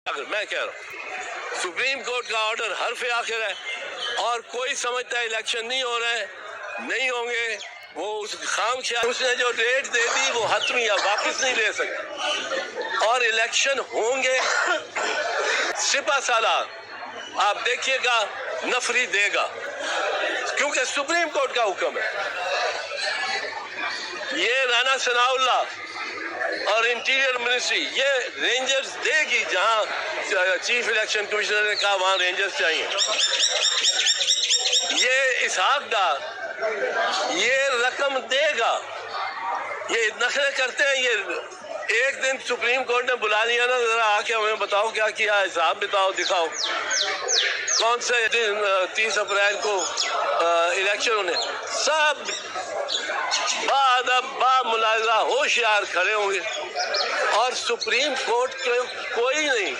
मैं कह रहा हूँ सुप्रीम कोर्ट का ऑर्डर हर्फ आखिर है और कोई समझता है इलेक्शन नहीं हो रहे हैं, नहीं होंगे, वो उस खाम ख्याल उसने जो डेट दे दी वो हतमी है, वापस नहीं ले सकते। और इलेक्शन होंगे, सिपा सालार आप देखिएगा नफरी देगा, क्योंकि सुप्रीम कोर्ट का हुक्म है। ये राना सनाउल्लाह और इंटीरियर मिनिस्ट्री ये रेंजर्स देगी, जहां चीफ इलेक्शन कमिश्नर ने कहा वहां रेंजर्स चाहिए। ये इसहाक डार ये रकम देगा। ये नखरे करते हैं। ये एक दिन सुप्रीम कोर्ट ने बुला लिया ना, जरा आके हमें बताओ क्या किया, हिसाब बताओ, दिखाओ कौन से दिन 30 अप्रैल को इलेक्शन होने। सब मुलाजा होशियार खड़े होंगे और सुप्रीम कोर्ट के कोई नहीं।